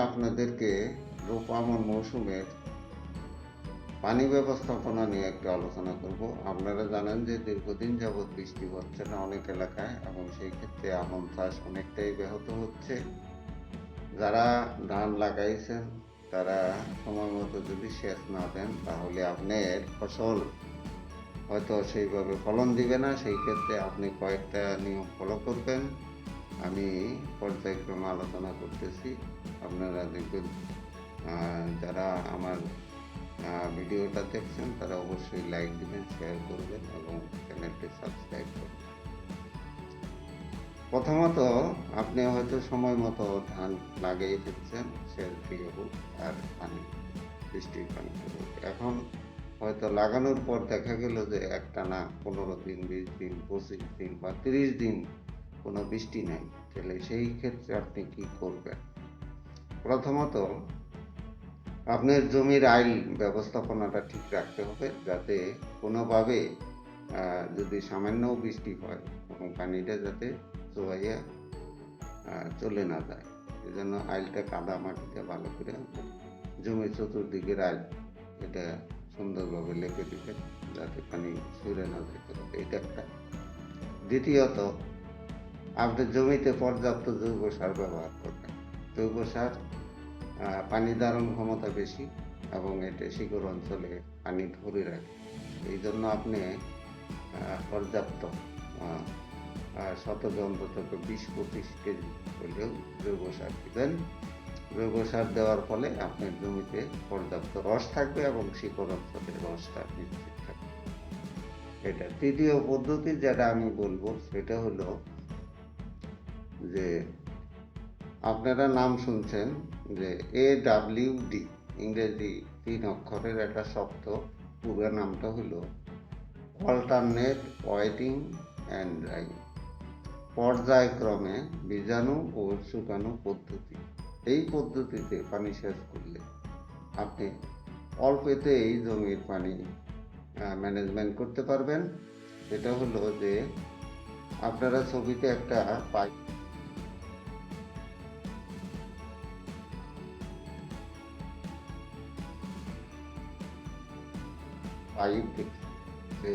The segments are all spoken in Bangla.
আপনাদেরকে রূপ-আমন মৌসুমের পানি ব্যবস্থাপনা নিয়ে একটু আলোচনা করব। আপনারা জানেন যে দীর্ঘদিন যাবৎ বৃষ্টি হচ্ছে না অনেক এলাকায়, এবং সেই ক্ষেত্রে আমন চাষ অনেকটাই ব্যাহত হচ্ছে। যারা ধান লাগাইছেন তারা সময় মতো যদি সেচ না দেন তাহলে আপনার ফসল হয়তো সেইভাবে ফলন দিবে না। সেই ক্ষেত্রে আপনি কয়েকটা নিয়ম ফলো করবেন। আমি পর্যায়ক্রমে আলোচনা করতেছি, আপনারা দেখবেন। যারা আমার ভিডিওটা দেখছেন তারা অবশ্যই লাইক দিবেন, শেয়ার করবেন এবং চ্যানেলটি সাবস্ক্রাইব করবেন। প্রথমত, আপনি হয়তো সময় মতো ধান লাগিয়ে ফেলছেন, সেচ দিয়ে হোক আর পানি, বৃষ্টির পানি হোক। এখন হয়তো লাগানোর পর দেখা গেল যে একটানা 15 দিন, 20 দিন, 25 দিন বা 30 দিন কোনো বৃষ্টি নাই। তাহলে সেই ক্ষেত্রে আপনি কি করবেন? প্রথমত, আপনার জমির আইল ব্যবস্থাপনাটা ঠিক রাখতে হবে, যাতে কোনোভাবে যদি সামান্য বৃষ্টি হয় এবং পানিটা যাতে চুয়াইয়া চলে না যায়। এজন্য আইলটা কাদা মাটিতে ভালো করে জমির চতুর্দিকের আইল এটা সুন্দরভাবে লেপে দিবেন, যাতে পানি সরে না যেতে পারে। এটা একটা। দ্বিতীয়ত, আপনি জমিতে পর্যাপ্ত জৈব সার ব্যবহার করবেন। জৈব সার পানি ধারণ ক্ষমতা বেশি এবং এটা শিকড় অঞ্চলে পানি ধরে রাখে। এই জন্য আপনি পর্যাপ্ত শতকে অন্তত 20-25 কেজি হলেও জৈব সার দিবেন। জৈব সার দেওয়ার ফলে আপনার জমিতে পর্যাপ্ত রস থাকবে এবং শিকড় অঞ্চলে রসটা নিশ্চিত থাকবে। এটা। তৃতীয় পদ্ধতি যেটা আমি বলবো সেটা হলো যে আপনারা নাম শুনছেন যে AWD, ইংরেজি 3 অক্ষরের একটা শব্দ। পুরো নামটা হলো অল্টারনেট ওয়েটিং অ্যান্ড ড্রাইং, পর্যায়ক্রমে বীজাণু ও শুকানো পদ্ধতি। এই পদ্ধতিতে পানি সেচ করলে আপনি অল্পতেই জমির পানি ম্যানেজমেন্ট করতে পারবেন। এটা হলো যে আপনারা ছবিতে একটা পাইপ দেখছে,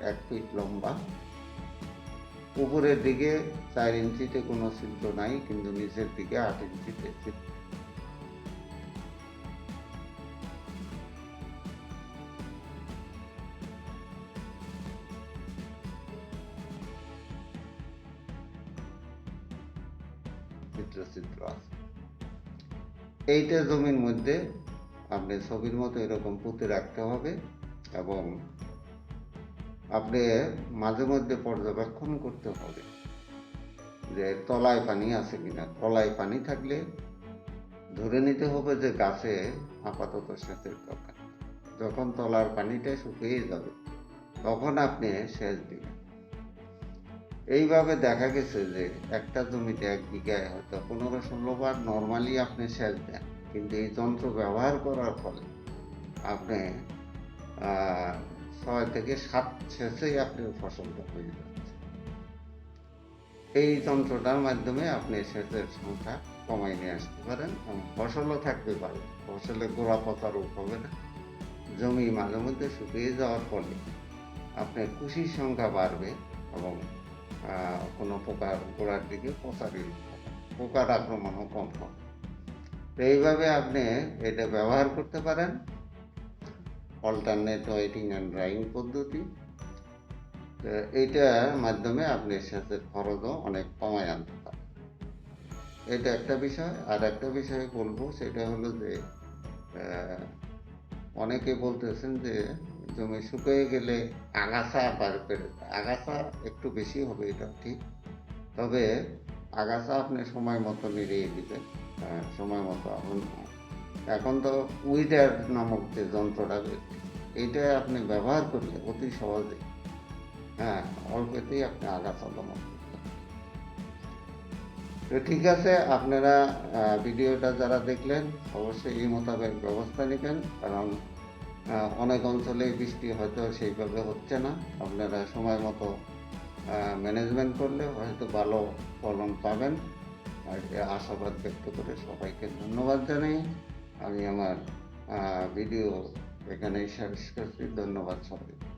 1 ফিট লম্বা, উপরের দিকে 4 ইঞ্চিতে কোনো ছিদ্র নাই, কিন্তু নিচের দিকে 8 ইঞ্চিতে ছিদ্র আছে। এইটা জমির মধ্যে আপনি ছবির মতো এরকম পুঁতে রাখতে হবে, এবং আপনি মাঝে মধ্যে পর্যবেক্ষণ করতে হবে যে তলায় পানি আছে কিনা। তলায় পানি থাকলে ধরে নিতে হবে যে গাছে আপাতত সেচের দরকার। যখন তলার পানিটা শুকিয়ে যাবে তখন আপনি সেচ দিবেন। এইভাবে দেখা গেছে যে একটা জমিতে 1 বিঘায় হয়তো 15-16 বার নর্মালি আপনি সেচ দেন, কিন্তু এই যন্ত্র ব্যবহার করার ফলে আপনি 6 থেকে 7 সেচেই আপনার ফসলটা হয়ে যাচ্ছে। এই যন্ত্রটার মাধ্যমে আপনি সেচের সংখ্যা কমাই নিয়ে আসতে পারেন এবং ফসলও থাকতে পারে। ফসলে গোড়া পচা রোগ হবে না। জমি মাঝে মধ্যে শুকিয়ে যাওয়ার ফলে আপনার কুশির সংখ্যা বাড়বে এবং কোনো পোকার গোড়ার দিকে পোকার আক্রমণও কম হবে। তো এইভাবে আপনি এটা ব্যবহার করতে পারেন, অল্টারনেট ওয়েটিং অ্যান্ড ড্রাইং পদ্ধতি। এইটার মাধ্যমে আপনি সেচের খরচও অনেক কমায় আনতে পারেন। এটা একটা বিষয়। আর একটা বিষয় বলবো, সেটা হলো যে অনেকে বলতেছেন যে জমি শুকিয়ে গেলে আগাছা বেড়ে যায়। আগাছা একটু বেশি হবে, এটা ঠিক। তবে আগাছা আপনি সময় মতো নিড়িয়ে দিবেন, সময় মতো। এখন তো উইডার নামক যে যন্ত্রটা, এইটা আপনি ব্যবহার করলে অতি সহজে অল্পতেই আপনি আগাছা দমন করতে পারেন। তো ঠিক আছে, আপনারা ভিডিওটা যারা দেখলেন অবশ্যই এই মোতাবেক ব্যবস্থা নেবেন, কারণ অনেক অঞ্চলে বৃষ্টি হয়তো সেইভাবে হচ্ছে না। আপনারা সময় মতো ম্যানেজমেন্ট করলে হয়তো ভালো ফলন পাবেন। আর এ আশাবাদ ব্যক্ত করে সবাইকে ধন্যবাদ জানাই। আমি আমার ভিডিও এখানেই শেষ করছি। ধন্যবাদ সবাইকে।